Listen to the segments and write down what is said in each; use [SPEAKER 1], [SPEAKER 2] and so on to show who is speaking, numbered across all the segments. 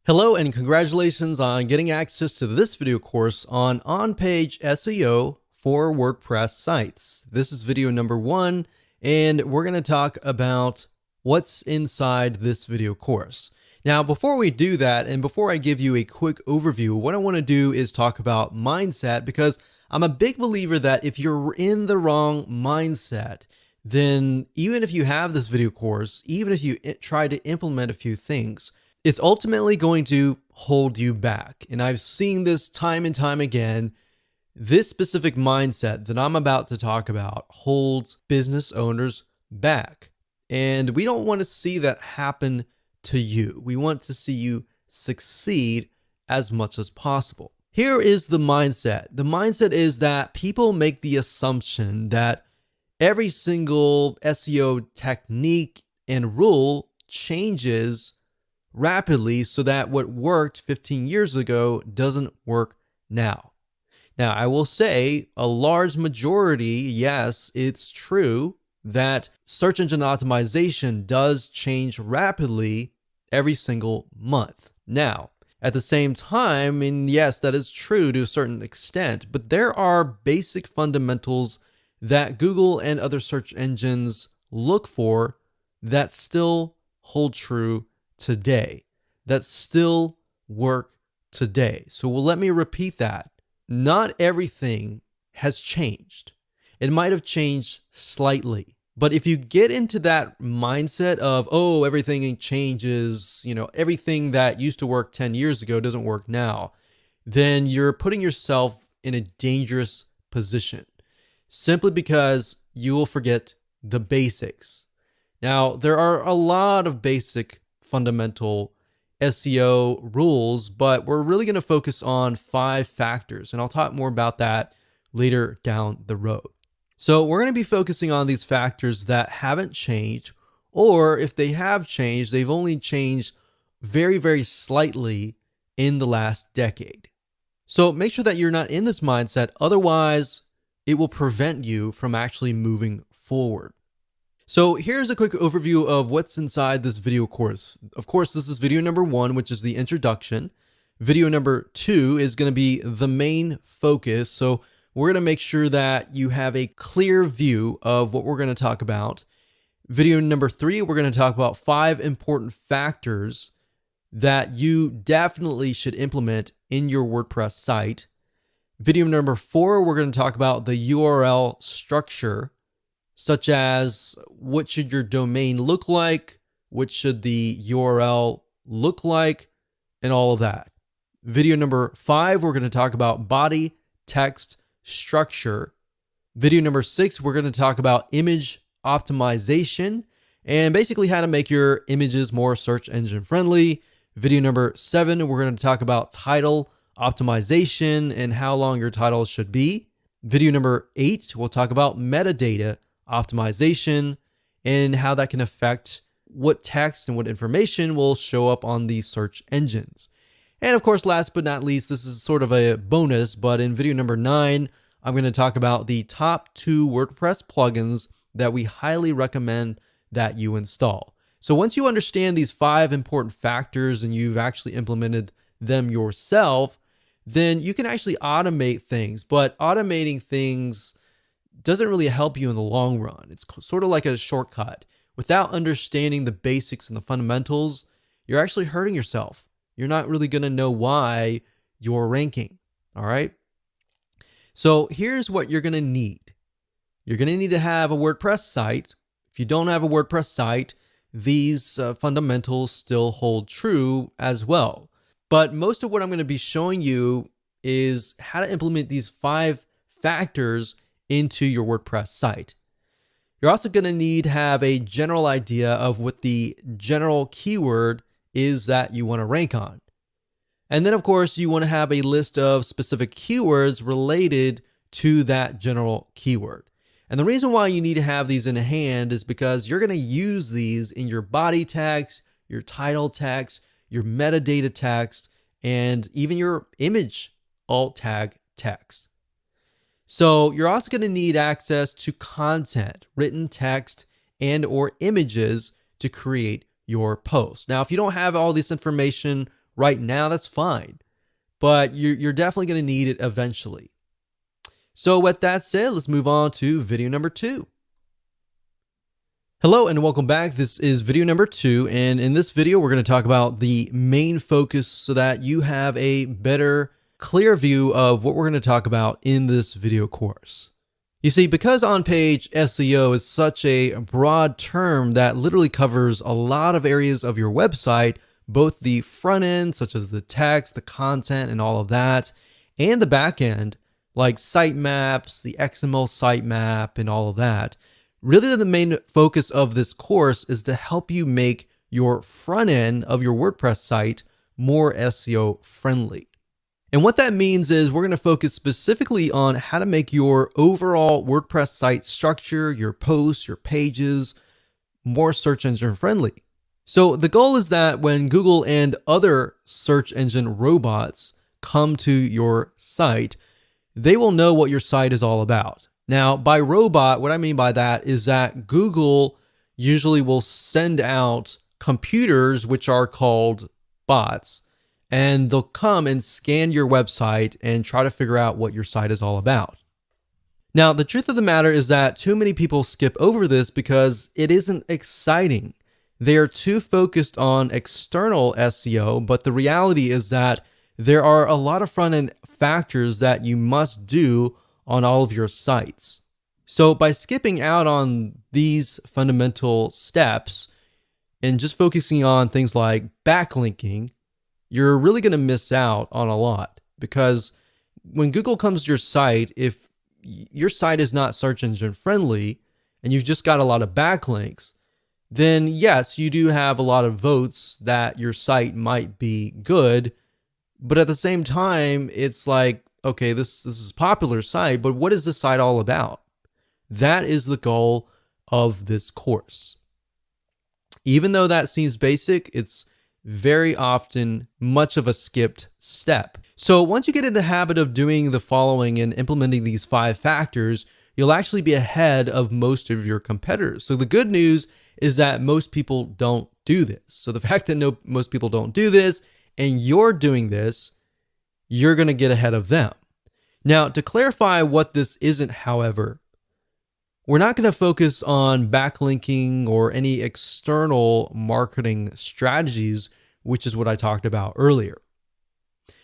[SPEAKER 1] Hello and congratulations on getting access to this video course on on-page SEO for WordPress sites. This is video number 1, and we're going to talk about what's inside this video course. Now, before we do that, and before I give you a quick overview, what I want to do is talk about mindset, because I'm a big believer that if you're in the wrong mindset, then even if you have this video course, even if you try to implement a few things, it's ultimately going to hold you back. And I've seen this time and time again. This specific mindset that I'm about to talk about holds business owners back. And we don't want to see that happen to you. We want to see you succeed as much as possible. Here is the mindset. The mindset is that people make the assumption that every single SEO technique and rule changes rapidly so that what worked 15 years ago doesn't work now. Now, I will say a large majority, yes, it's true that search engine optimization does change rapidly every single month. Now, at the same time, and yes, that is true to a certain extent, but there are basic fundamentals that Google and other search engines look for that still hold true today, that still work today. So let me repeat that. Not everything has changed. It might have changed slightly. But if you get into that mindset of, oh, everything changes, everything that used to work 10 years ago doesn't work now, then you're putting yourself in a dangerous position simply because you will forget the basics. Now, there are a lot of basic fundamental SEO rules, but we're really going to focus on 5 factors, and I'll talk more about that later down the road. So we're going to be focusing on these factors that haven't changed, or if they have changed, they've only changed very, very slightly in the last decade. So make sure that you're not in this mindset, otherwise it will prevent you from actually moving forward. So here's a quick overview of what's inside this video course. Of course, this is video number 1, which is the introduction. Video number 2 is going to be the main focus. So we're going to make sure that you have a clear view of what we're going to talk about. Video number 3, we're going to talk about 5 important factors that you definitely should implement in your WordPress site. Video number 4, we're going to talk about the URL structure, such as what should your domain look like, what should the URL look like, and all of that. Video number 5, we're going to talk about body text structure. Video number 6, we're going to talk about image optimization and basically how to make your images more search engine friendly. Video number 7, we're going to talk about title optimization and how long your titles should be. Video number 8, we'll talk about metadata optimization and how that can affect what text and what information will show up on these search engines. And of course, last but not least, this is sort of a bonus, but in video number 9, I'm going to talk about the top 2 WordPress plugins that we highly recommend that you install. So once you understand these 5 important factors and you've actually implemented them yourself, then you can actually automate things, but automating things doesn't really help you in the long run. It's sort of like a shortcut. Without understanding the basics and the fundamentals, you're actually hurting yourself. You're not really going to know why you're ranking. All right. So here's what you're going to need. You're going to need to have a WordPress site. If you don't have a WordPress site, these fundamentals still hold true as well. But most of what I'm going to be showing you is how to implement these 5 factors into your WordPress site. You're also going to need to have a general idea of what the general keyword is that you want to rank on. And then, of course, you want to have a list of specific keywords related to that general keyword. And the reason why you need to have these in hand is because you're going to use these in your body text, your title text, your metadata text, and even your image alt tag text. So you're also going to need access to content, written text, and or images to create your post. Now, if you don't have all this information right now, that's fine. But you're definitely going to need it eventually. So with that said, let's move on to video number 2. Hello and welcome back. This is video number 2. And in this video, we're going to talk about the main focus so that you have a better, clear view of what we're going to talk about in this video course. You see, because on-page SEO is such a broad term that literally covers a lot of areas of your website, both the front end, such as the text, the content, and all of that, and the back end, like sitemaps, the XML sitemap, and all of that. Really, the main focus of this course is to help you make your front end of your WordPress site more SEO friendly. And what that means is we're going to focus specifically on how to make your overall WordPress site structure, your posts, your pages, more search engine friendly. So the goal is that when Google and other search engine robots come to your site, they will know what your site is all about. Now, by robot, what I mean by that is that Google usually will send out computers, which are called bots, and they'll come and scan your website and try to figure out what your site is all about. Now, the truth of the matter is that too many people skip over this because it isn't exciting. They are too focused on external SEO, but the reality is that there are a lot of front-end factors that you must do on all of your sites. So by skipping out on these fundamental steps and just focusing on things like backlinking, you're really going to miss out on a lot, because when Google comes to your site, if your site is not search engine friendly and you've just got a lot of backlinks, then yes, you do have a lot of votes that your site might be good. But at the same time, it's like, okay, this is a popular site, but what is this site all about? That is the goal of this course. Even though that seems basic, it's very often much of a skipped step. So once you get in the habit of doing the following and implementing these 5 factors, you'll actually be ahead of most of your competitors. So the good news is that most people don't do this. So the fact that most people don't do this and you're doing this, you're going to get ahead of them. Now, to clarify what this isn't, however, we're not going to focus on backlinking or any external marketing strategies, which is what I talked about earlier.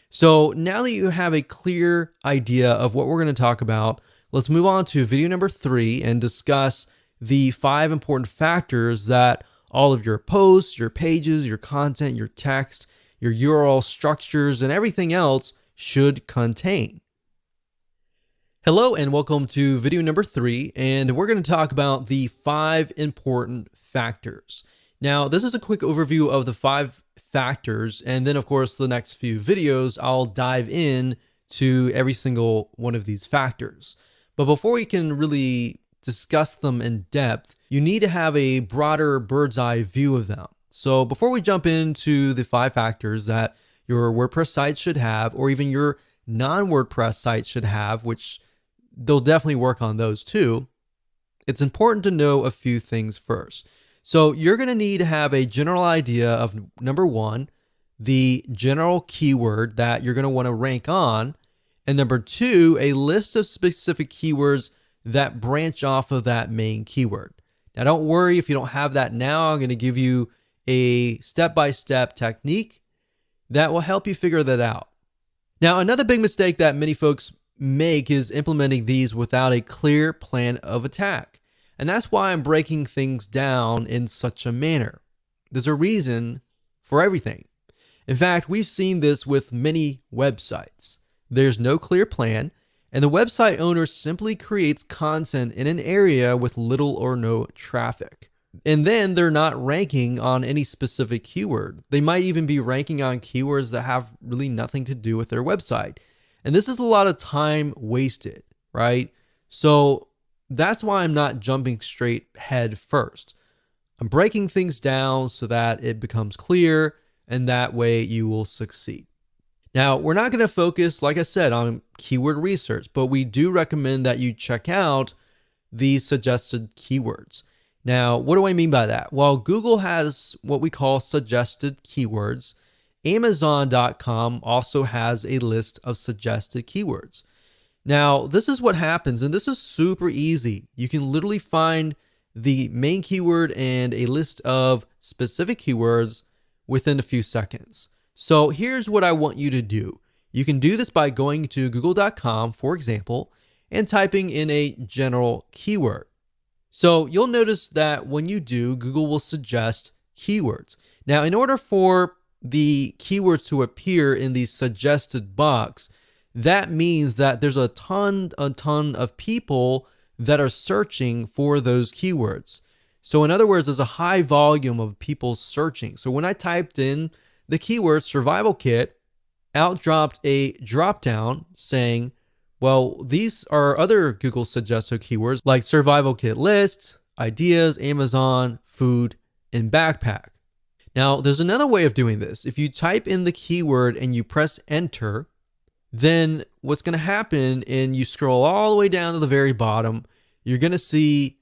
[SPEAKER 1] So now that you have a clear idea of what we're going to talk about, let's move on to video number 3 and discuss the 5 important factors that all of your posts, your pages, your content, your text, your URL structures, and everything else should contain. Hello and welcome to video number 3, and we're going to talk about the 5 important factors. Now, this is a quick overview of the 5 factors, and then of course the next few videos I'll dive in to every single one of these factors. But before we can really discuss them in depth, you need to have a broader bird's eye view of them. So before we jump into the 5 factors that your WordPress sites should have, or even your non-WordPress sites should have, which they'll definitely work on those too, it's important to know a few things first. So you're going to need to have a general idea of, number 1, the general keyword that you're going to want to rank on, and number 2, a list of specific keywords that branch off of that main keyword. Now don't worry if you don't have that now. I'm going to give you a step-by-step technique that will help you figure that out. Now, another big mistake that many folks make is implementing these without a clear plan of attack. And that's why I'm breaking things down in such a manner. There's a reason for everything. In fact, we've seen this with many websites. There's no clear plan, and the website owner simply creates content in an area with little or no traffic. And then they're not ranking on any specific keyword. They might even be ranking on keywords that have really nothing to do with their website. And this is a lot of time wasted, right? So that's why I'm not jumping straight head first. I'm breaking things down so that it becomes clear, and that way you will succeed. Now, we're not going to focus, like I said, on keyword research, but we do recommend that you check out these suggested keywords. Now, what do I mean by that? Well, Google has what we call suggested keywords, Amazon.com also has a list of suggested keywords. Now, this is what happens, and this is super easy. You can literally find the main keyword and a list of specific keywords within a few seconds. So here's what I want you to do. You can do this by going to google.com, for example, and typing in a general keyword. So you'll notice that when you do, Google will suggest keywords. Now, in order for the keywords to appear in the suggested box, that means that there's a ton of people that are searching for those keywords. So in other words, there's a high volume of people searching. So when I typed in the keyword survival kit, out dropped a drop down saying, well, these are other Google suggested keywords like survival kit list, ideas, Amazon, food, and backpack. Now, there's another way of doing this. If you type in the keyword and you press enter, then what's going to happen, and you scroll all the way down to the very bottom, you're going to see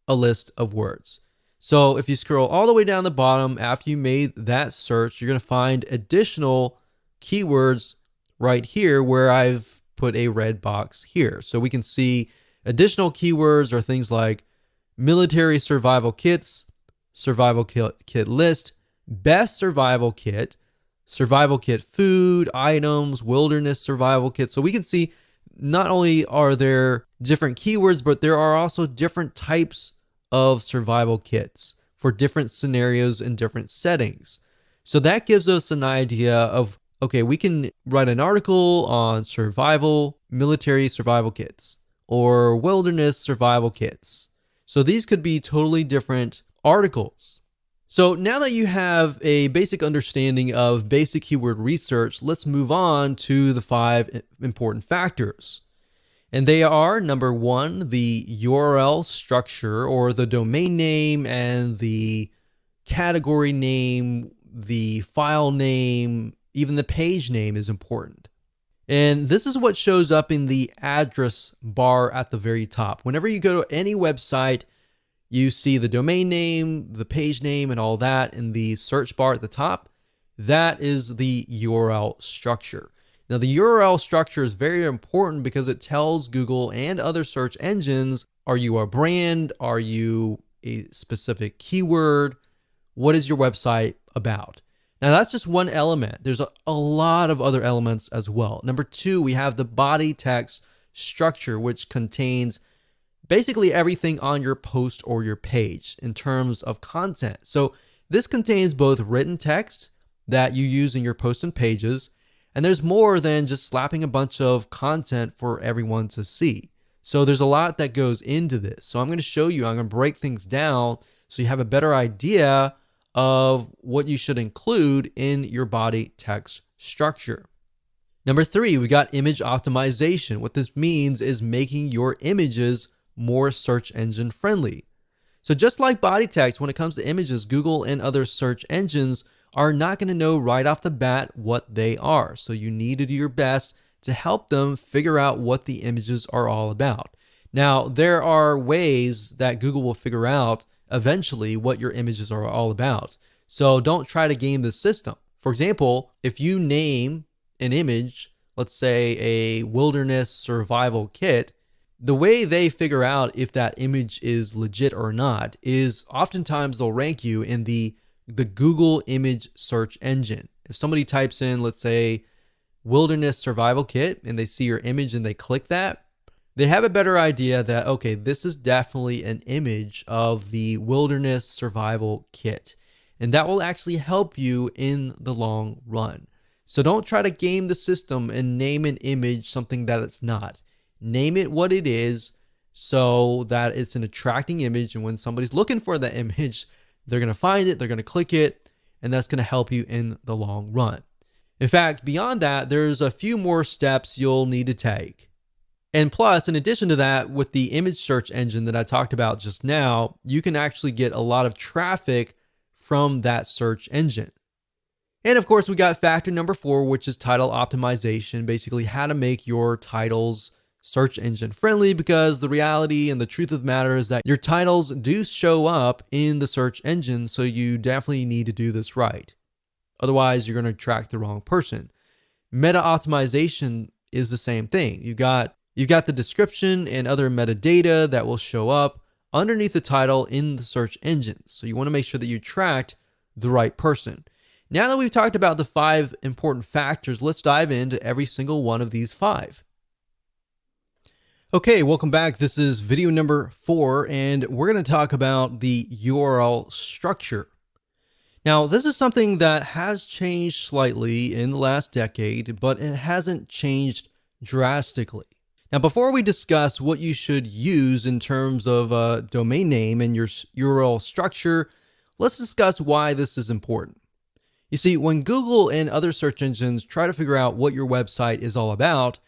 [SPEAKER 1] a list of words. So if you scroll all the way down the bottom after you made that search, you're going to find additional keywords right here where I've put a red box here. So we can see additional keywords are things like military survival kits, survival kit list, best survival kit food, items, wilderness survival kit. So we can see not only are there different keywords, but there are also different types of survival kits for different scenarios and different settings. So that gives us an idea of, okay, we can write an article on survival, military survival kits, or wilderness survival kits. So these could be totally different articles. So now that you have a basic understanding of basic keyword research, let's move on to the 5 important factors. And they are, number 1, the URL structure, or the domain name and the category name, the file name, even the page name is important. And this is what shows up in the address bar at the very top. Whenever you go to any website, you see the domain name, the page name, and all that in the search bar at the top. That is the URL structure. Now, the URL structure is very important because it tells Google and other search engines, are you a brand? Are you a specific keyword? What is your website about? Now, that's just one element. There's a lot of other elements as well. Number 2, we have the body text structure, which contains basically everything on your post or your page in terms of content. So this contains both written text that you use in your posts and pages, and there's more than just slapping a bunch of content for everyone to see. So there's a lot that goes into this. So I'm going to show you, I'm going to break things down so you have a better idea of what you should include in your body text structure. Number 3, we got image optimization. What this means is making your images more search engine friendly. So just like body text, when it comes to images, Google and other search engines are not going to know right off the bat what they are. So you need to do your best to help them figure out what the images are all about. Now, there are ways that Google will figure out eventually what your images are all about. So don't try to game the system. For example, if you name an image, let's say a wilderness survival kit, the way they figure out if that image is legit or not is oftentimes they'll rank you in the Google image search engine. If somebody types in, let's say, wilderness survival kit, and they see your image and they click that, they have a better idea that, okay, this is definitely an image of the wilderness survival kit. And that will actually help you in the long run. So don't try to game the system and name an image something that it's not. Name it what it is so that it's an attracting image. And when somebody's looking for that image, they're going to find it, they're going to click it, and that's going to help you in the long run. In fact, beyond that, there's a few more steps you'll need to take. And plus, in addition to that, with the image search engine that I talked about just now, you can actually get a lot of traffic from that search engine. And of course, we got factor number 4, which is title optimization, basically how to make your titles search engine friendly, because the reality and the truth of the matter is that your titles do show up in the search engine, so you definitely need to do this right. Otherwise, you're going to attract the wrong person. Meta optimization is the same thing. You've got the description and other metadata that will show up underneath the title in the search engines. So you want to make sure that you attract the right person. Now that we've talked about the 5 important factors, let's dive into every single one of these 5. Okay, welcome back. This is video number 4, and we're going to talk about the URL structure. Now, this is something that has changed slightly in the last decade, but it hasn't changed drastically. Now, before we discuss what you should use in terms of a domain name and your URL structure, let's discuss why this is important. You see, when Google and other search engines try to figure out what your website is all about,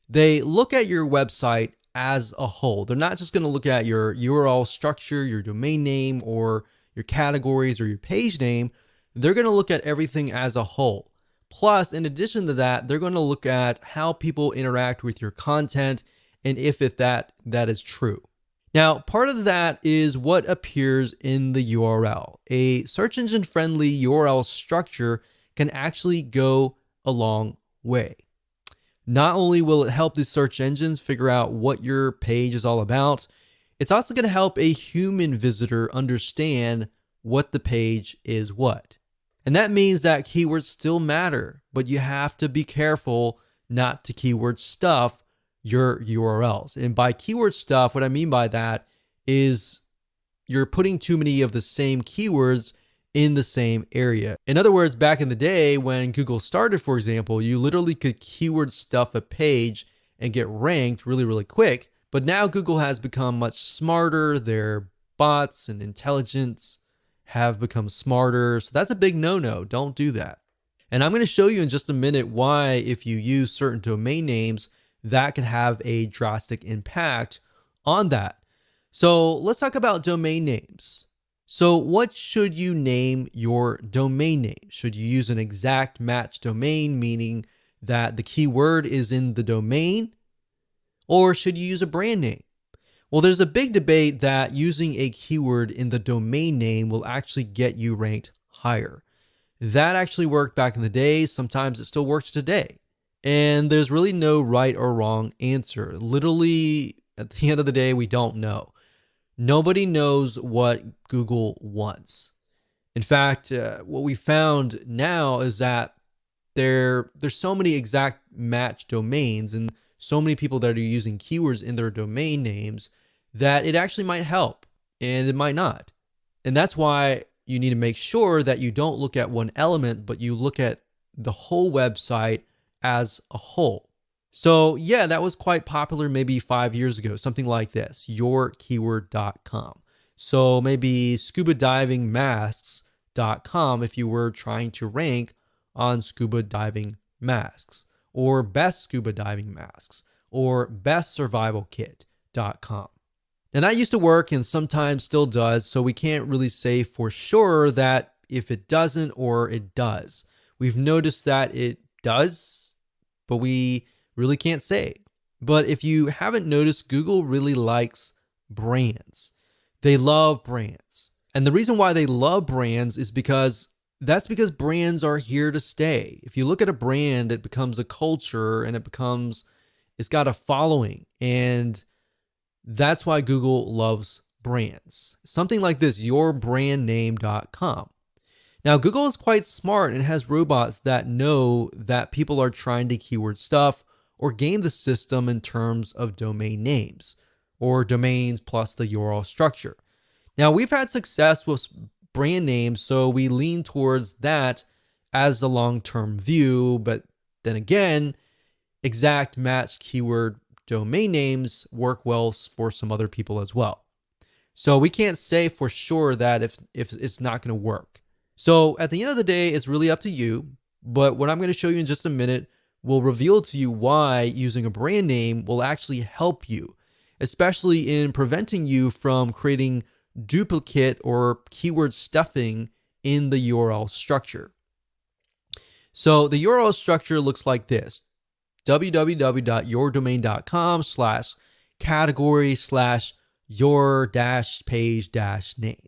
[SPEAKER 1] they look at your website as a whole. They're not just going to look at your URL structure, your domain name, or your categories or your page name. They're going to look at everything as a whole. Plus, in addition to that, they're going to look at how people interact with your content and if that is true. Now, part of that is what appears in the URL. A search engine friendly URL structure can actually go a long way. Not only will it help the search engines figure out what your page is all about, it's also going to help a human visitor understand what the page is what. And that means that keywords still matter, but you have to be careful not to keyword stuff your URLs. And by keyword stuff, what I mean by that is you're putting too many of the same keywords in the same area. In other words, back in the day when Google started, for example, you literally could keyword stuff a page and get ranked really, really quick. But now Google has become much smarter. Their bots and intelligence have become smarter. So that's a big no-no. Don't do that. And I'm going to show you in just a minute why, if you use certain domain names, that can have a drastic impact on that. So let's talk about domain names. So what should you name your domain name? Should you use an exact match domain, meaning that the keyword is in the domain? Or should you use a brand name? Well, there's a big debate that using a keyword in the domain name will actually get you ranked higher. That actually worked back in the day. Sometimes it still works today. And there's really no right or wrong answer. Literally, at the end of the day, we don't know. Nobody knows what Google wants. In fact, what we found now is that there's so many exact match domains and so many people that are using keywords in their domain names that it actually might help and it might not. And that's why you need to make sure that you don't look at one element, but you look at the whole website as a whole. So yeah, that was quite popular maybe 5 years ago, something like this, yourkeyword.com. So maybe scubadivingmasks.com if you were trying to rank on scuba diving masks, or best scuba diving masks, or bestsurvivalkit.com. And that used to work and sometimes still does, so we can't really say for sure that if it doesn't or it does. We've noticed that it does, but we really can't say. But if you haven't noticed, Google really likes brands. They love brands. And the reason why they love brands is because brands are here to stay. If you look at a brand, it becomes a culture and it's got a following. And that's why Google loves brands. Something like this, yourbrandname.com. Now, Google is quite smart and has robots that know that people are trying to keyword stuff or game the system in terms of domain names or domains plus the URL structure. Now, we've had success with brand names, so we lean towards that as the long-term view. But then again, exact match keyword domain names work well for some other people as well. So we can't say for sure that if it's not going to work. So at the end of the day, it's really up to you. But what I'm going to show you in just a minute will reveal to you why using a brand name will actually help you, especially in preventing you from creating duplicate or keyword stuffing in the URL structure. So the URL structure looks like this: www.yourdomain.com/category/your-page-name.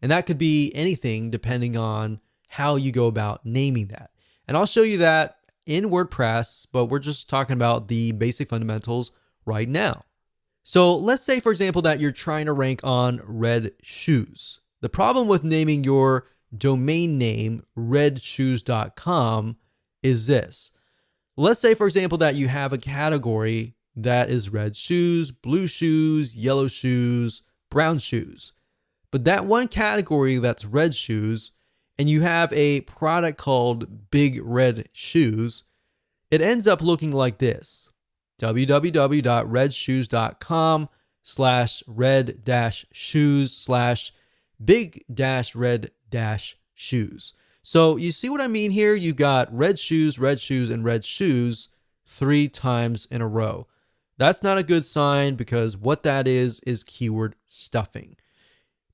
[SPEAKER 1] And that could be anything depending on how you go about naming that. And I'll show you that in WordPress, but we're just talking about the basic fundamentals right now. So let's say, for example, that you're trying to rank on red shoes. The problem with naming your domain name redshoes.com is this. Let's say, for example, that you have a category that is red shoes, blue shoes, yellow shoes, brown shoes. But that one category that's red shoes, and you have a product called Big Red Shoes, it ends up looking like this: www.red-shoes/big-red-shoes. So you see what I mean here? You got red shoes, and red shoes 3 times in a row. That's not a good sign, because what that is keyword stuffing.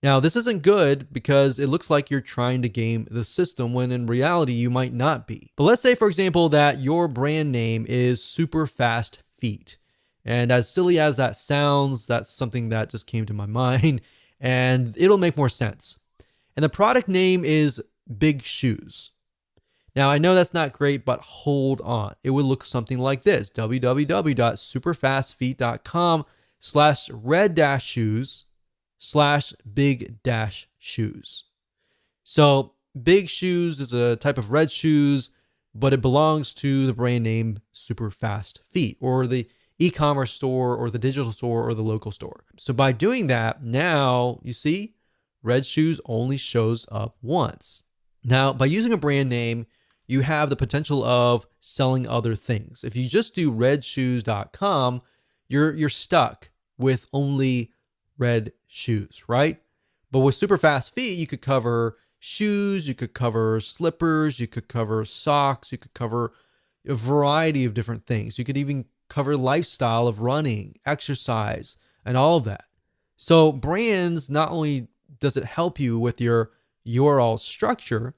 [SPEAKER 1] Now, this isn't good because it looks like you're trying to game the system when in reality you might not be. But let's say, for example, that your brand name is Super Fast Feet. And as silly as that sounds, that's something that just came to my mind, and it'll make more sense. And the product name is Big Shoes. Now, I know that's not great, but hold on. It would look something like this: www.superfastfeet.com/red-shoes/big-shoes. So Big Shoes is a type of red shoes, but it belongs to the brand name Super Fast Feet, or the e-commerce store, or the digital store, or the local store. So by doing that, now you see red shoes only shows up once. Now, by using a brand name, you have the potential of selling other things. If you just do redshoes.com, you're stuck with only red shoes, right? But with Super Fast Feet, you could cover shoes, you could cover slippers, you could cover socks, you could cover a variety of different things. You could even cover lifestyle of running, exercise, and all of that. So brands, not only does it help you with your URL structure,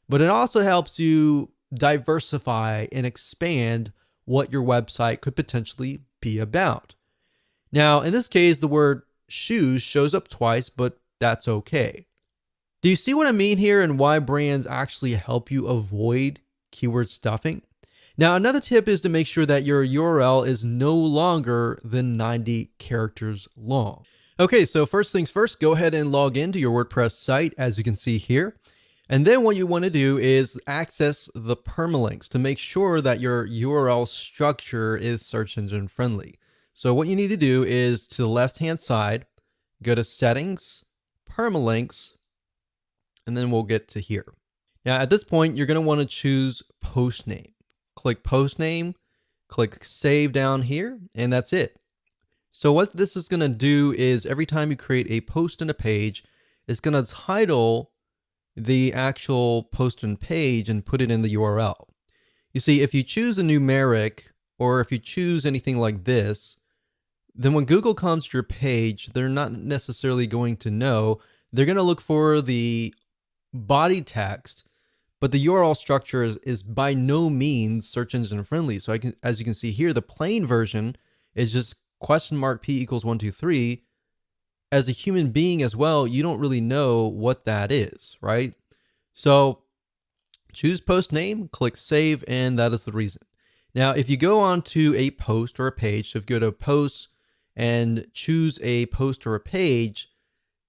[SPEAKER 1] but it also helps you diversify and expand what your website could potentially be about. Now, in this case, the word shoes shows up twice, but that's okay. Do you see what I mean here, and why brands actually help you avoid keyword stuffing? Now, another tip is to make sure that your URL is no longer than 90 characters long. Okay, so first things first, go ahead and log into your WordPress site, as you can see here. And then what you want to do is access the permalinks to make sure that your URL structure is search engine friendly. So what you need to do is, to the left-hand side, go to Settings, Permalinks, and then we'll get to here. Now, at this point, you're going to want to choose Post Name. Click Post Name, click Save down here, and that's it. So what this is going to do is, every time you create a post in a page, it's going to title the actual post and page and put it in the URL. You see, if you choose a numeric, or if you choose anything like this, then when Google comes to your page, they're not necessarily going to know. They're going to look for the body text, but the URL structure is by no means search engine friendly. So as you can see here, the plain version is just $P=123. As a human being as well, you don't really know what that is, right? So choose post name, click save, and that is the reason. Now, if you go on to a post or a page, so if you go to posts and choose a post or a page,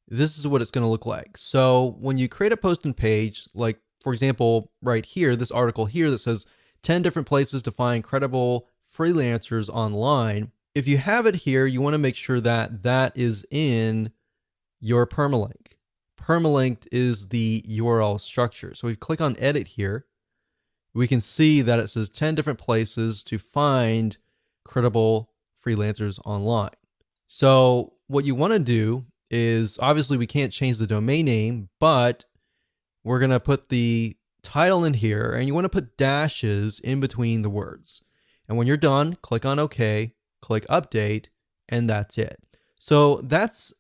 [SPEAKER 1] this is what it's going to look like. So when you create a post and page, like for example, right here, this article here that says 10 different places to find credible freelancers online. If you have it here, you want to make sure that that is in your permalink. Permalinked is the URL structure. So we click on edit here. We can see that it says 10 different places to find credible freelancers online. So what you want to do is, obviously we can't change the domain name, but we're going to put the title in here, and you want to put dashes in between the words. And when you're done, click on OK, click update, and that's it. So that's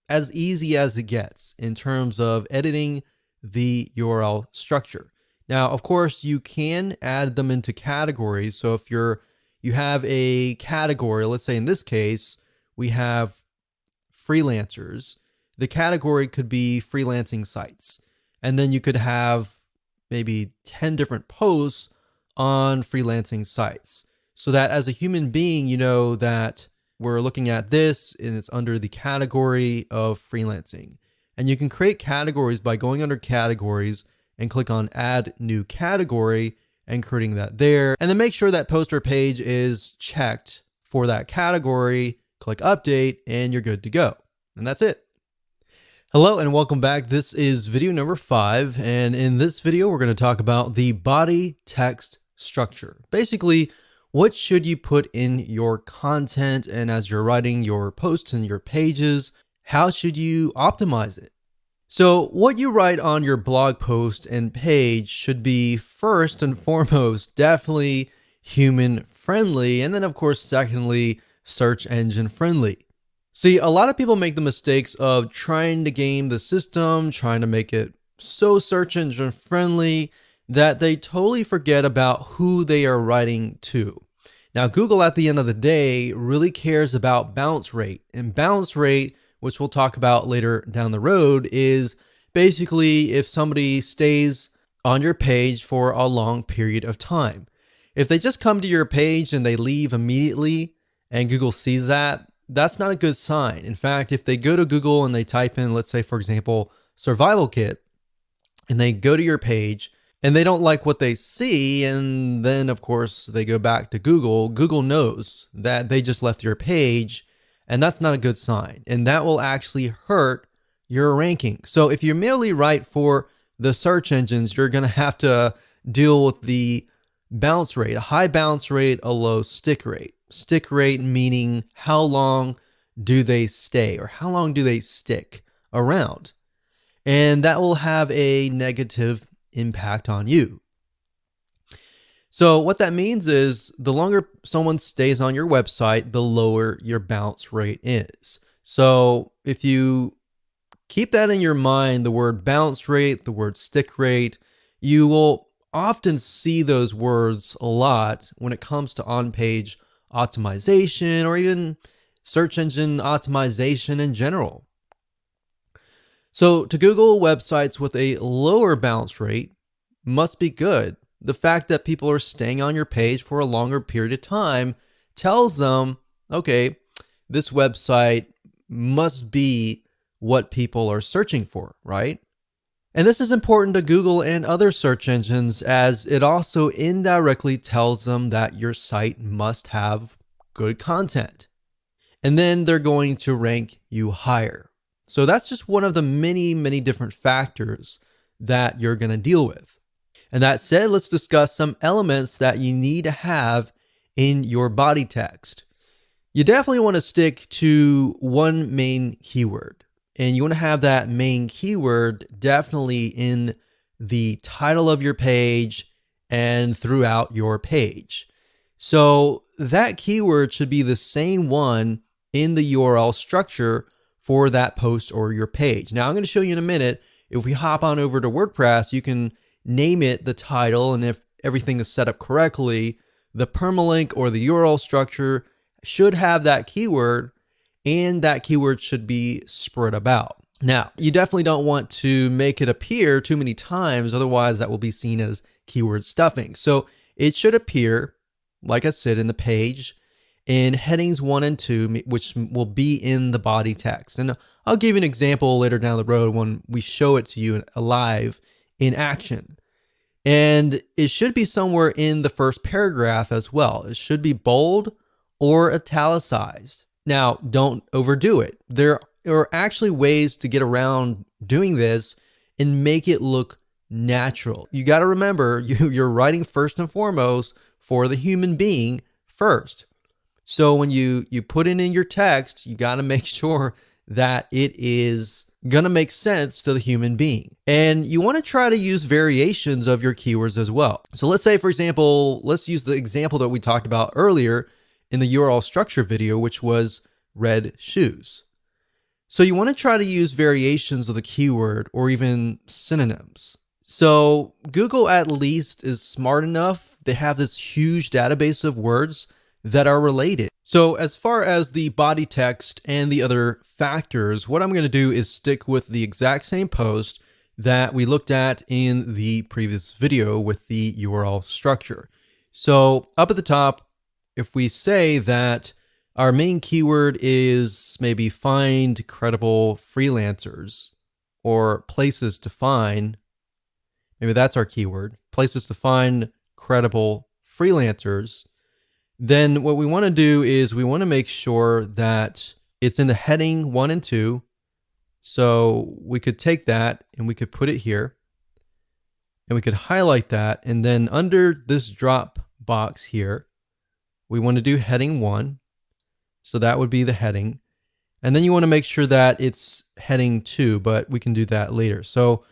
[SPEAKER 1] as easy as it gets in terms of editing the URL structure. Now, of course, you can add them into categories. So if you have a category, let's say in this case, we have freelancers. The category could be freelancing sites. And then you could have maybe 10 different posts on freelancing sites, so that as a human being, you know that we're looking at this and it's under the category of freelancing. And you can create categories by going under categories and click on add new category and creating that there. And then make sure that post or page is checked for that category, click update, and you're good to go. And that's it. Hello and welcome back. This is video number 5. And in this video, we're going to talk about the body text structure. Basically, what should you put in your content? And as you're writing your posts and your pages, how should you optimize it? So what you write on your blog post and page should be first and foremost, definitely human friendly. And then of course, secondly, search engine friendly. See, a lot of people make the mistakes of trying to game the system, trying to make it so search engine friendly that they totally forget about who they are writing to. Now, Google at the end of the day really cares about bounce rate, and bounce rate, which we'll talk about later down the road, is basically if somebody stays on your page for a long period of time. If they just come to your page and they leave immediately and Google sees that, that's not a good sign. In fact, if they go to Google and they type in, let's say, for example, survival kit, and they go to your page and they don't like what they see, and then of course they go back to Google, Google knows that they just left your page, and that's not a good sign. And that will actually hurt your ranking. So if you merely write for the search engines, you're going to have to deal with the bounce rate, a high bounce rate, a low stick rate. Stick rate meaning how long do they stay or how long do they stick around? And that will have a negative impact on you. So what that means is the longer someone stays on your website, the lower your bounce rate is. So if you keep that in your mind, the word bounce rate, the word stick rate, you will often see those words a lot when it comes to on-page optimization or even search engine optimization in general. So to Google, websites with a lower bounce rate must be good. The fact that people are staying on your page for a longer period of time tells them, okay, this website must be what people are searching for, right? And this is important to Google and other search engines, as it also indirectly tells them that your site must have good content. And then they're going to rank you higher. So that's just one of the many, many different factors that you're going to deal with. And that said, let's discuss some elements that you need to have in your body text. You definitely want to stick to one main keyword. And you want to have that main keyword definitely in the title of your page and throughout your page. So that keyword should be the same one in the URL structure for that post or your page. Now I'm going to show you in a minute. If we hop on over to WordPress, you can name it the title, and if everything is set up correctly, the permalink or the URL structure should have that keyword, and that keyword should be spread about. Now, you definitely don't want to make it appear too many times, otherwise that will be seen as keyword stuffing. So it should appear, like I said, in the page in headings 1 and 2, which will be in the body text. And I'll give you an example later down the road when we show it to you live in action. And it should be somewhere in the first paragraph as well. It should be bold or italicized. Now, don't overdo it. There are actually ways to get around doing this and make it look natural. You got to remember, you're writing first and foremost for the human being first. So when you put it in your text, you got to make sure that it is going to make sense to the human being. And you want to try to use variations of your keywords as well. So let's say, for example, let's use the example that we talked about earlier in the URL structure video, which was red shoes. So you want to try to use variations of the keyword or even synonyms. So Google at least is smart enough. They have this huge database of words that are related. So as far as the body text and the other factors, what I'm going to do is stick with the exact same post, that we looked at in the previous video with the URL structure. So up at the top, if we say that our main keyword is maybe find credible freelancers or places to find, maybe that's our keyword, places to find credible freelancers, then what we want to do is we want to make sure that it's in the heading 1 and 2. So we could take that and we could put it here and we could highlight that. And then under this drop box here, we want to do heading 1. So that would be the heading. And then you want to make sure that it's heading 2, but we can do that later. So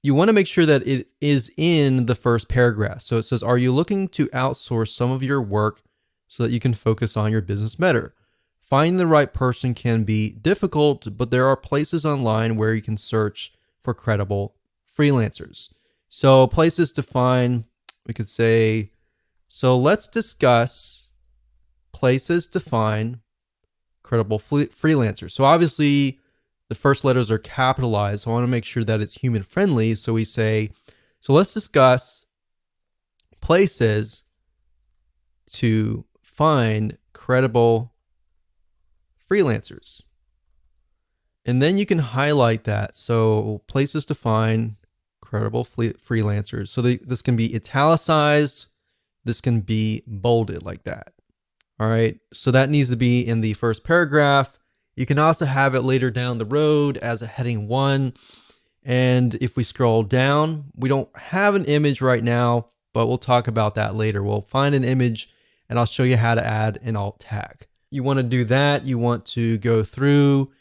[SPEAKER 1] you want to make sure that it is in the first paragraph. So it says, are you looking to outsource some of your work so that you can focus on your business better? Finding the right person can be difficult, but there are places online where you can search for credible freelancers. So places to find, we could say, so let's discuss places to find credible freelancers. So obviously the first letters are capitalized. So I want to make sure that it's human friendly. So we say, so let's discuss places to find credible freelancers. And then you can highlight that. So places to find credible freelancers. So this can be italicized. This can be bolded like that. All right. So that needs to be in the first paragraph. You can also have it later down the road as a heading 1. And if we scroll down, we don't have an image right now, but we'll talk about that later. We'll find an image and I'll show you how to add an alt tag. You want to do that. You want to go through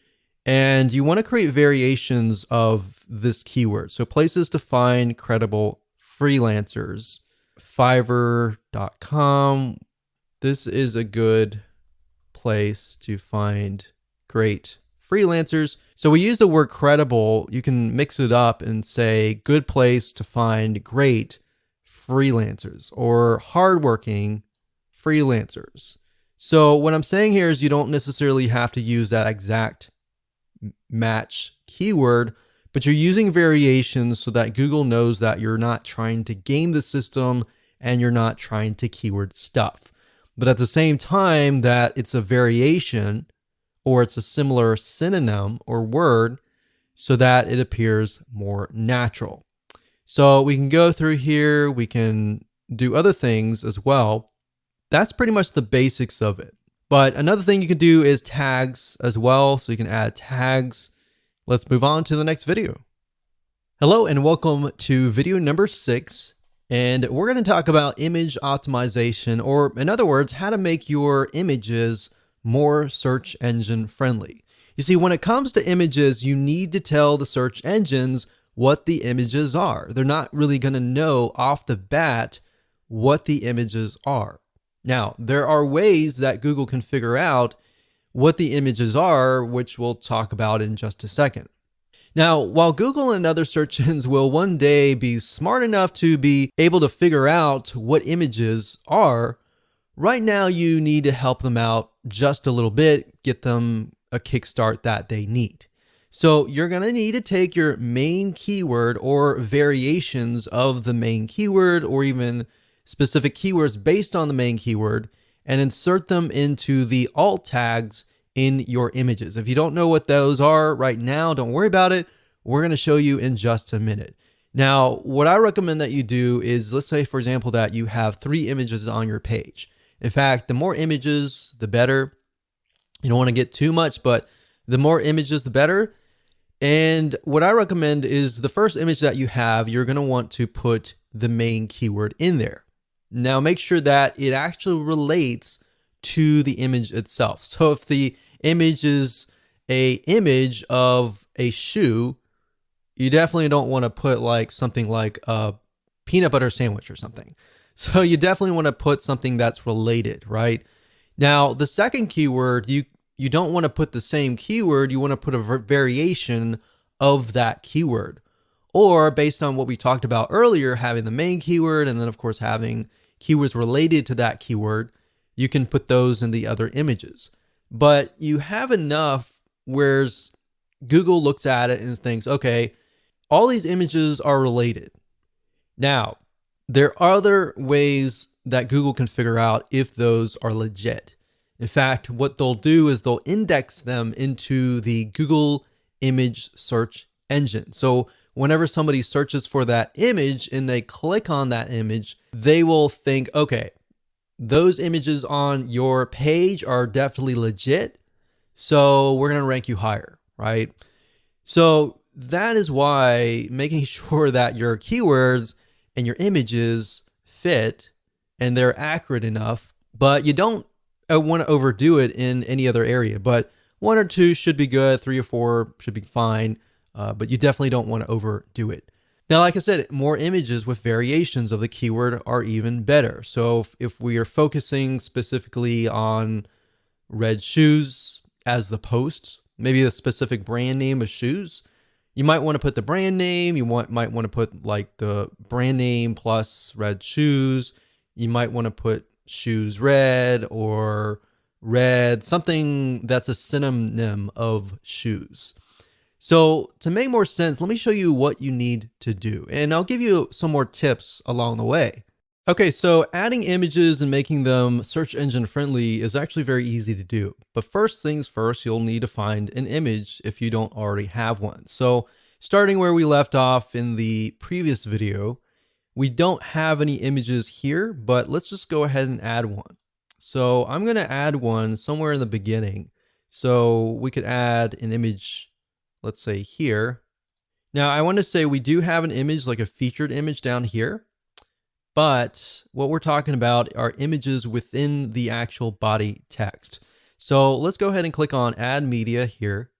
[SPEAKER 1] and you want to create variations of this keyword. So places to find credible freelancers, Fiverr.com. This is a good place to find great freelancers. So we use the word credible. You can mix it up and say good place to find great freelancers or hardworking freelancers. So what I'm saying here is you don't necessarily have to use that exact match keyword, but you're using variations so that Google knows that you're not trying to game the system and you're not trying to keyword stuff. But at the same time that it's a variation or it's a similar synonym or word so that it appears more natural. So we can go through here, we can do other things as well. That's pretty much the basics of it. But another thing you can do is tags as well. So you can add tags. Let's move on to the next video. Hello and welcome to video number 6. And we're going to talk about image optimization, or in other words, how to make your images more search engine friendly. You see, when it comes to images, you need to tell the search engines what the images are. They're not really going to know off the bat what the images are. Now, there are ways that Google can figure out what the images are, which we'll talk about in just a second. Now, while Google and other search engines will one day be smart enough to be able to figure out what images are, right now you need to help them out just a little bit, get them a kickstart that they need. So you're going to need to take your main keyword or variations of the main keyword or even specific keywords based on the main keyword and insert them into the alt tags in your images. If you don't know what those are right now, don't worry about it. We're going to show you in just a minute. Now, what I recommend that you do is, let's say, for example, that you have 3 images on your page. In fact, the more images, the better. You don't want to get too much, but the more images, the better. And what I recommend is the first image that you have, you're going to want to put the main keyword in there. Now, make sure that it actually relates to the image itself. So if the image is an image of a shoe, you definitely don't want to put like something like a peanut butter sandwich or something. So you definitely want to put something that's related, right? Now, the second keyword, you don't want to put the same keyword. You want to put a variation of that keyword. Or based on what we talked about earlier, having the main keyword and then of course having keywords related to that keyword, you can put those in the other images. But you have enough where Google looks at it and thinks, okay, all these images are related. Now, there are other ways that Google can figure out if those are legit. In fact, what they'll do is they'll index them into the Google image search engine. So whenever somebody searches for that image and they click on that image, they will think, okay, those images on your page are definitely legit, so we're going to rank you higher, right? So that is why making sure that your keywords and your images fit and they're accurate enough, but you don't want to overdo it in any other area. But 1 or 2 should be good, 3 or 4 should be fine, but you definitely don't want to overdo it. Now, like I said, more images with variations of the keyword are even better. So if we are focusing specifically on red shoes as the post, maybe a specific brand name of shoes, you might want to put the brand name. You might want to put like the brand name plus red shoes. You might want to put shoes red or red, something that's a synonym of shoes. So to make more sense, let me show you what you need to do, and I'll give you some more tips along the way. Okay, so adding images and making them search engine friendly is actually very easy to do. But first things first, you'll need to find an image if you don't already have one. So starting where we left off in the previous video, we don't have any images here, but let's just go ahead and add one. So I'm going to add one somewhere in the beginning. So we could add an image, let's say here. Now I want to say we do have an image, like a featured image down here. But what we're talking about are images within the actual body text. So let's go ahead and click on Add Media here.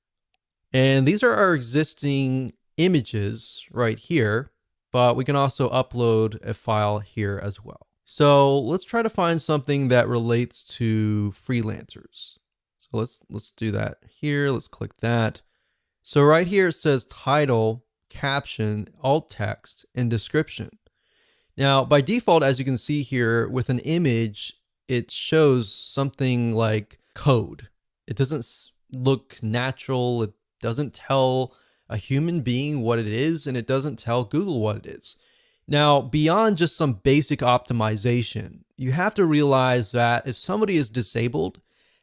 [SPEAKER 1] And these are our existing images right here, but we can also upload a file here as well. So let's try to find something that relates to freelancers. So let's do that here. Let's click that. So right here it says title, caption, alt text, and description. Now, by default, as you can see here, with an image, it shows something like code. It doesn't look natural. It doesn't tell a human being what it is, and it doesn't tell Google what it is. Now, beyond just some basic optimization, you have to realize that if somebody is disabled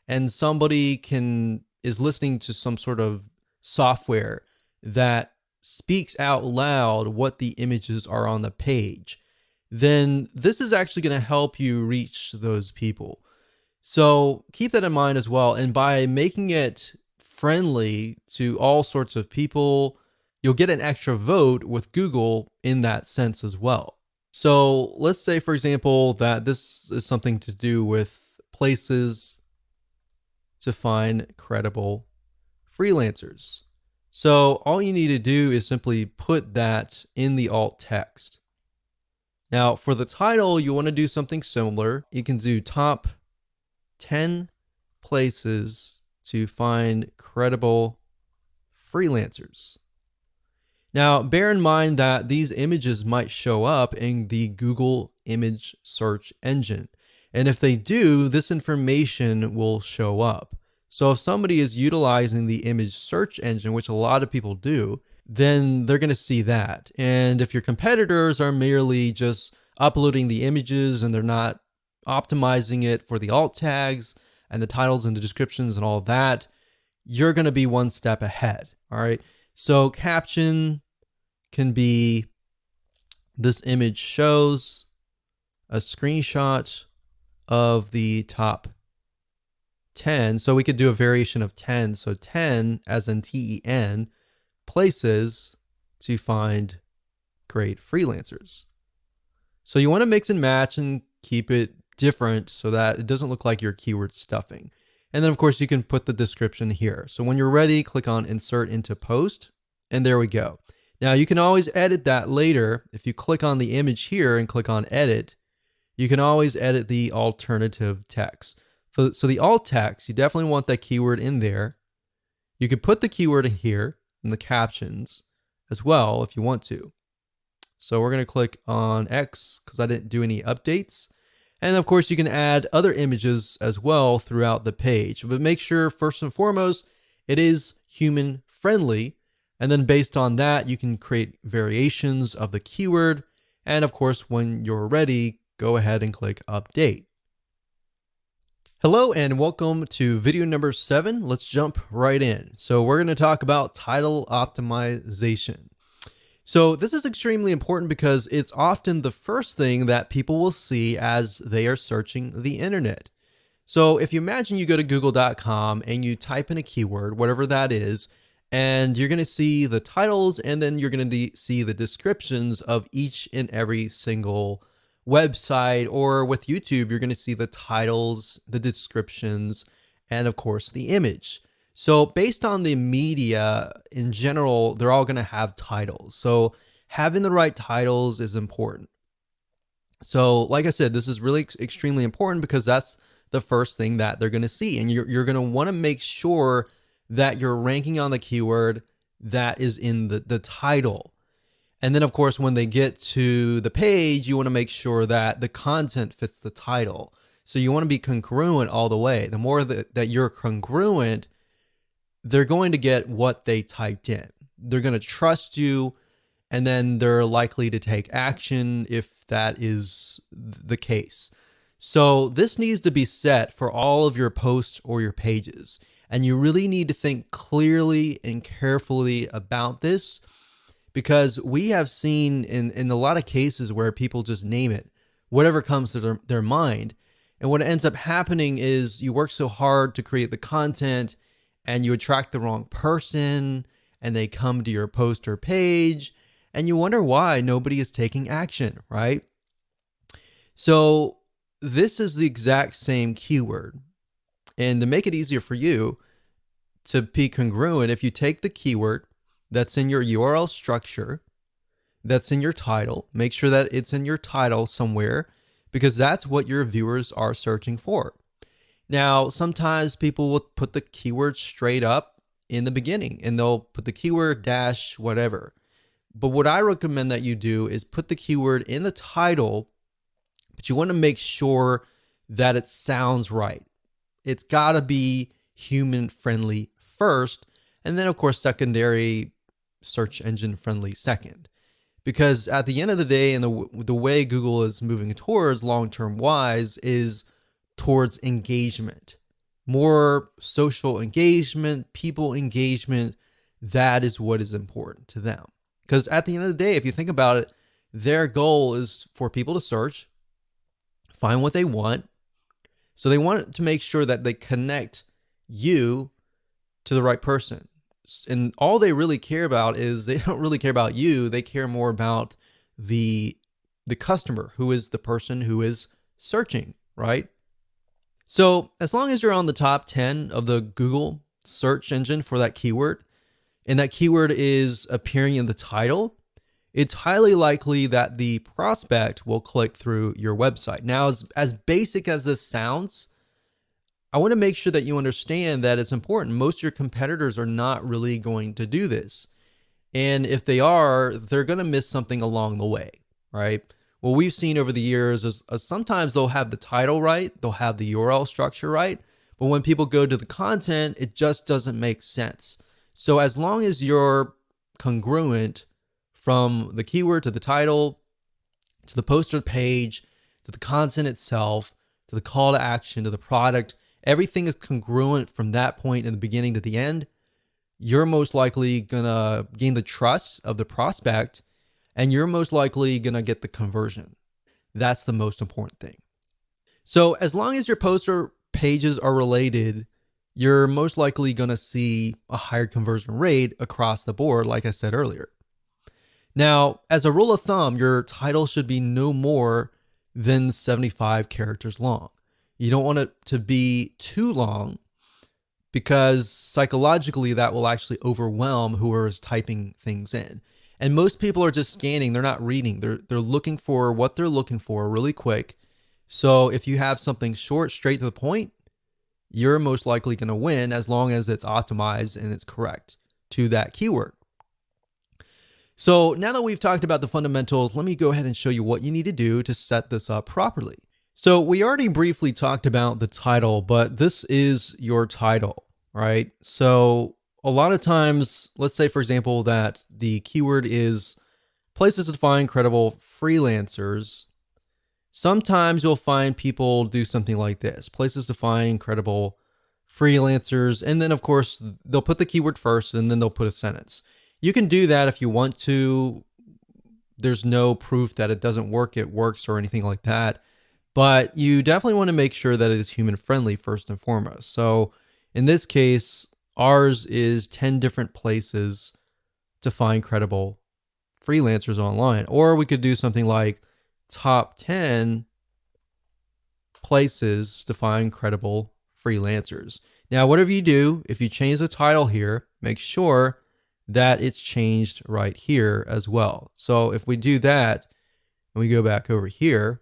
[SPEAKER 1] and somebody is listening to some sort of software that speaks out loud what the images are on the page, then this is actually going to help you reach those people. So keep that in mind as well. And by making it friendly to all sorts of people, you'll get an extra vote with Google in that sense as well. So let's say, for example, that this is something to do with places to find credible freelancers. So all you need to do is simply put that in the alt text. Now, for the title, you want to do something similar. You can do top 10 places to find credible freelancers. Now, bear in mind that these images might show up in the Google image search engine. And if they do, this information will show up. So if somebody is utilizing the image search engine, which a lot of people do, then they're going to see that. And if your competitors are merely just uploading the images and they're not optimizing it for the alt tags and the titles and the descriptions and all that, you're going to be one step ahead. All right. So caption can be, this image shows a screenshot of the top 10. So we could do a variation of 10. So 10 as in TEN places to find great freelancers. So you want to mix and match and keep it different so that it doesn't look like you're keyword stuffing. And then of course you can put the description here. So when you're ready, click on Insert into Post, and there we go. Now you can always edit that later. If you click on the image here and click on Edit, you can always edit the alternative text. So the alt text, you definitely want that keyword in there. You could put the keyword in here in the captions as well if you want to. So we're going to click on X because I didn't do any updates. And of course you can add other images as well throughout the page, but make sure first and foremost, it is human friendly. And then based on that, you can create variations of the keyword. And of course, when you're ready, go ahead and click update. Hello and welcome to video number 7. Let's jump right in. So we're going to talk about title optimization. So this is extremely important because it's often the first thing that people will see as they are searching the internet. So if you imagine you go to google.com and you type in a keyword, whatever that is, and you're going to see the titles and then you're going to see the descriptions of each and every single website, or with YouTube, you're going to see the titles, the descriptions, and of course the image. So based on the media in general, they're all going to have titles. So having the right titles is important. So like I said, this is really extremely important because that's the first thing that they're going to see. And you're going to want to make sure that you're ranking on the keyword that is in the title. And then of course, when they get to the page, you want to make sure that the content fits the title. So you want to be congruent all the way. The more that you're congruent, they're going to get what they typed in. They're going to trust you, and then they're likely to take action if that is the case. So this needs to be set for all of your posts or your pages. And you really need to think clearly and carefully about this, because we have seen in a lot of cases where people just name it, whatever comes to their mind. And what ends up happening is you work so hard to create the content and you attract the wrong person and they come to your post or page and you wonder why nobody is taking action, right? So this is the exact same keyword. And to make it easier for you to be congruent, if you take the keyword that's in your URL structure, that's in your title, make sure that it's in your title somewhere, because that's what your viewers are searching for. Now, sometimes people will put the keyword straight up in the beginning and they'll put the keyword dash whatever. But what I recommend that you do is put the keyword in the title, but you want to make sure that it sounds right. It's got to be human friendly first, and then of course secondary search engine friendly second. Because at the end of the day, and the way Google is moving towards long-term wise is towards engagement, more social engagement, people engagement. That is what is important to them. Because at the end of the day, if you think about it, their goal is for people to search, find what they want. So they want to make sure that they connect you to the right person. And all they really care about is, they don't really care about you. They care more about the customer, who is the person who is searching, right? So as long as you're on the top 10 of the Google search engine for that keyword, and that keyword is appearing in the title, it's highly likely that the prospect will click through your website. Now, as basic as this sounds, I want to make sure that you understand that it's important. Most of your competitors are not really going to do this. And if they are, they're going to miss something along the way, right? What we've seen over the years is sometimes they'll have the title right, they'll have the URL structure right, but when people go to the content, it just doesn't make sense. So as long as you're congruent from the keyword to the title, to the poster page, to the content itself, to the call to action, to the product, everything is congruent from that point in the beginning to the end, you're most likely gonna gain the trust of the prospect, and you're most likely gonna get the conversion. That's the most important thing. So as long as your poster pages are related, you're most likely gonna see a higher conversion rate across the board, like I said earlier. Now, as a rule of thumb, your title should be no more than 75 characters long. You don't want it to be too long, because psychologically that will actually overwhelm whoever is typing things in. And most people are just scanning, they're not reading. They're looking for what they're looking for really quick. So if you have something short, straight to the point, you're most likely going to win, as long as it's optimized and it's correct to that keyword. So now that we've talked about the fundamentals, let me go ahead and show you what you need to do to set this up properly. So we already briefly talked about the title, but this is your title, right? So a lot of times, let's say, for example, that the keyword is places to find credible freelancers. Sometimes you'll find people do something like this, places to find credible freelancers. And then, of course, they'll put the keyword first and then they'll put a sentence. You can do that if you want to. There's no proof that it doesn't work, it works, or anything like that. But you definitely want to make sure that it is human friendly first and foremost. So in this case, ours is 10 different places to find credible freelancers online. Or we could do something like top 10 places to find credible freelancers. Now, whatever you do, if you change the title here, make sure that it's changed right here as well. So if we do that and we go back over here,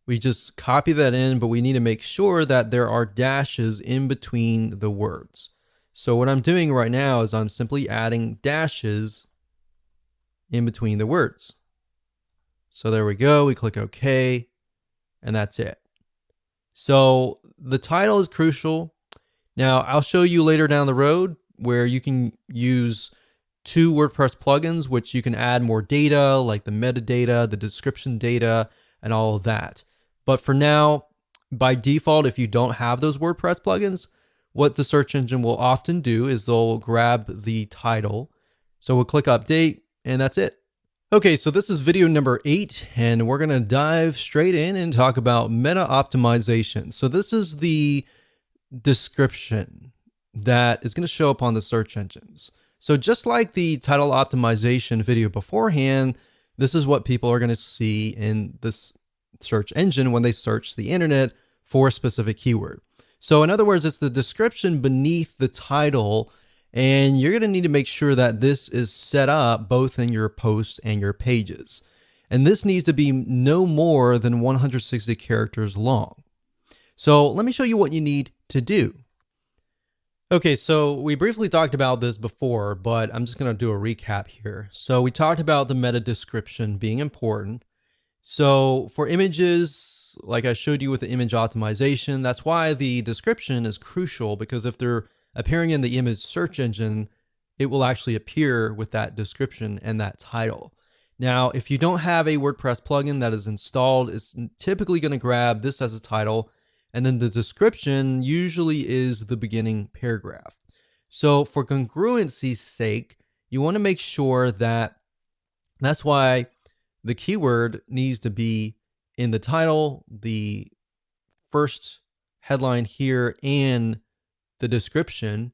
[SPEAKER 1] we just copy that in, but we need to make sure that there are dashes in between the words. So what I'm doing right now is I'm simply adding dashes in between the words. So there we go. We click OK, and that's it. So the title is crucial. Now, I'll show you later down the road where you can use 2 WordPress plugins, which you can add more data like the metadata, the description data, and all of that. But for now, by default, if you don't have those WordPress plugins, what the search engine will often do is they'll grab the title. So we'll click update, and that's it. Okay, so this is video number 8, and we're going to dive straight in and talk about meta optimization. So this is the description that is going to show up on the search engines. So just like the title optimization video beforehand, this is what people are going to see in this search engine when they search the internet for a specific keyword. So in other words, it's the description beneath the title, and you're going to need to make sure that this is set up both in your posts and your pages. And this needs to be no more than 160 characters long. So let me show you what you need to do. Okay, so we briefly talked about this before, but I'm just going to do a recap here. So we talked about the meta description being important. So for images, like I showed you with the image optimization, that's why the description is crucial, because if they're appearing in the image search engine, it will actually appear with that description and that title. Now, if you don't have a WordPress plugin that is installed, it's typically going to grab this as a title, and then the description usually is the beginning paragraph. So for congruency's sake, you want to make sure that that's why the keyword needs to be in the title, the first headline here, and the description.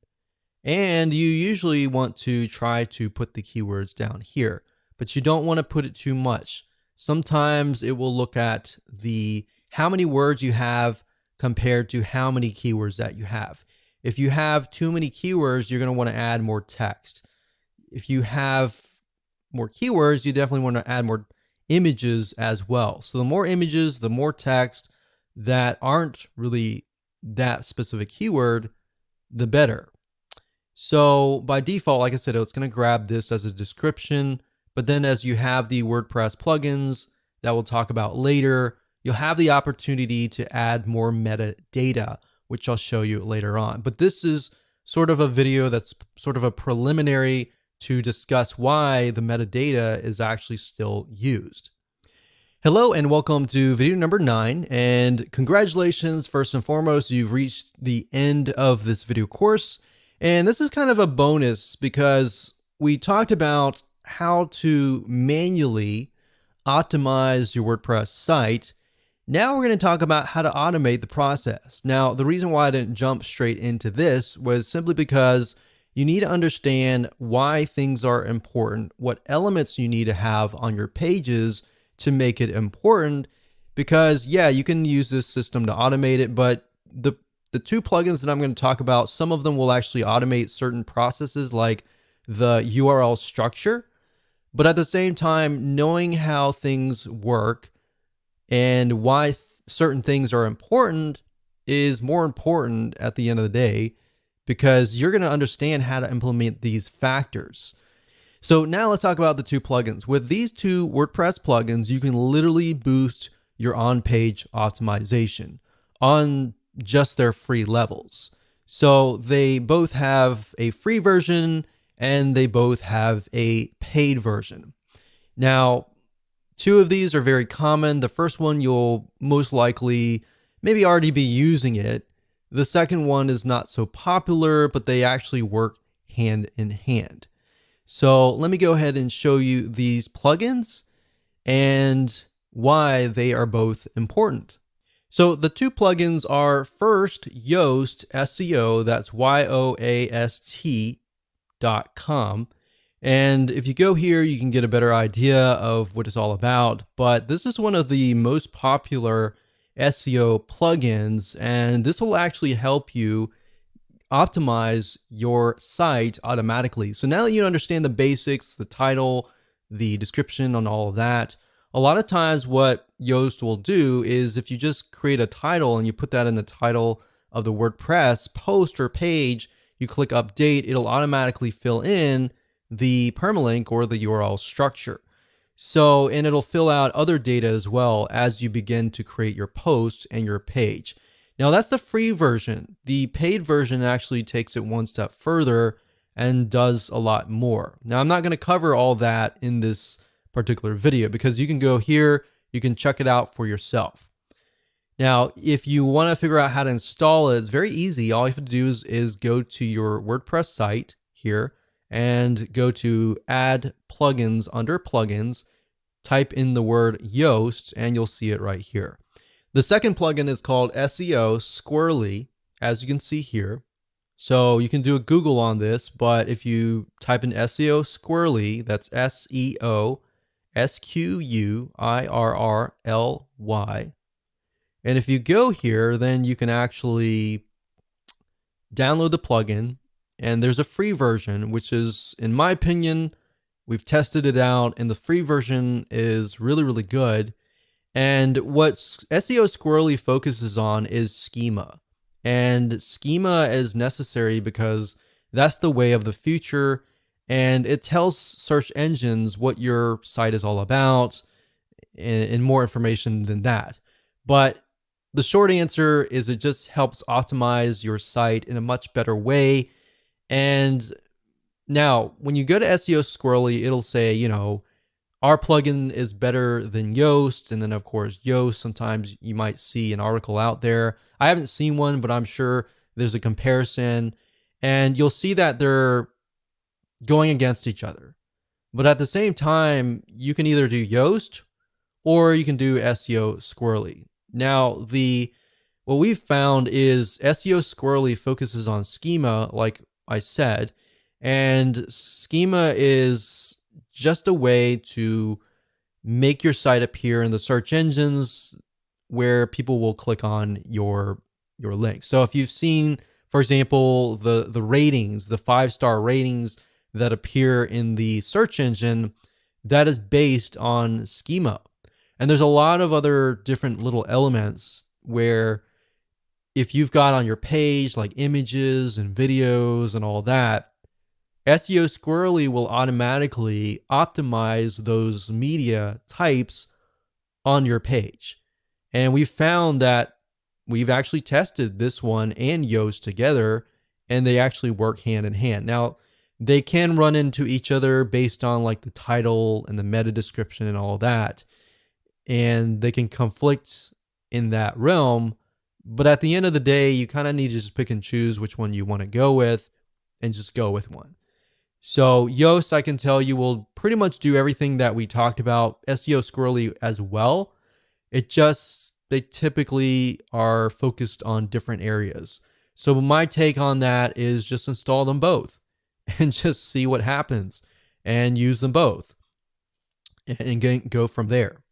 [SPEAKER 1] And you usually want to try to put the keywords down here, but you don't want to put it too much. Sometimes it will look at the how many words you have compared to how many keywords that you have. If you have too many keywords, you're going to want to add more text. If you have more keywords, you definitely want to add more images as well. So the more images, the more text that aren't really that specific keyword, the better. So by default, like I said, it's going to grab this as a description, but then as you have the WordPress plugins that we'll talk about later, you'll have the opportunity to add more metadata, which I'll show you later on. But this is sort of a video that's sort of a preliminary to discuss why the metadata is actually still used. Hello and welcome to video number 9, and congratulations, first and foremost, you've reached the end of this video course. And this is kind of a bonus because we talked about how to manually optimize your WordPress site. Now we're going to talk about how to automate the process. Now, the reason why I didn't jump straight into this was simply because you need to understand why things are important, what elements you need to have on your pages to make it important. Because yeah, you can use this system to automate it, but the 2 plugins that I'm going to talk about, some of them will actually automate certain processes like the URL structure. But at the same time, knowing how things work and why certain things are important is more important at the end of the day, because you're going to understand how to implement these factors. So now let's talk about the 2 plugins. With these 2 WordPress plugins, you can literally boost your on-page optimization on just their free levels. So they both have a free version and they both have a paid version. Now, two of these are very common. The first one, you'll most likely maybe already be using it. The second one is not so popular, but they actually work hand in hand. So let me go ahead and show you these plugins and why they are both important. So the two plugins are first Yoast SEO, that's YOAST.com. And if you go here, you can get a better idea of what it's all about. But this is one of the most popular SEO plugins, and this will actually help you optimize your site automatically. So now that you understand the basics, the title, the description, and all of that, a lot of times what Yoast will do is if you just create a title and you put that in the title of the WordPress post or page, you click update, it'll automatically fill in the permalink or the URL structure. So, and it'll fill out other data as well as you begin to create your post and your page. Now that's the free version. The paid version actually takes it one step further and does a lot more. Now I'm not going to cover all that in this particular video because you can go here, you can check it out for yourself. Now, if you want to figure out how to install it, it's very easy. All you have to do is go to your WordPress site here and go to add plugins under plugins, type in the word Yoast, and you'll see it right here. The second plugin is called SEO Squirrely, as you can see here. So you can do a Google on this, but if you type in SEO Squirrely, that's SEO SQUIRRLY. And if you go here, then you can actually download the plugin. And there's a free version, which is, in my opinion, we've tested it out, and the free version is really, really good. And what SEO Squirrely focuses on is schema. And schema is necessary because that's the way of the future. And it tells search engines what your site is all about and more information than that. But the short answer is it just helps optimize your site in a much better way. And now when you go to SEO Squirrely, it'll say, you know, our plugin is better than Yoast. And then of course, Yoast, sometimes you might see an article out there. I haven't seen one, but I'm sure there's a comparison, and you'll see that they're going against each other. But at the same time, you can either do Yoast or you can do SEO Squirrely. Now, what we've found is SEO Squirrely focuses on schema, like I said, and schema is just a way to make your site appear in the search engines where people will click on your link. So if you've seen, for example, the ratings, the 5-star ratings that appear in the search engine, that is based on schema. And there's a lot of other different little elements where if you've got on your page like images and videos and all that, SEO Squirrely will automatically optimize those media types on your page. And we found that we've actually tested this one and Yoast together, and they actually work hand in hand. Now, they can run into each other based on like the title and the meta description and all that, and they can conflict in that realm. But at the end of the day, you kind of need to just pick and choose which one you want to go with and just go with one. So Yoast, I can tell you, will pretty much do everything that we talked about. SEO Squirrely as well. They typically are focused on different areas. So my take on that is just install them both and just see what happens and use them both and go from there.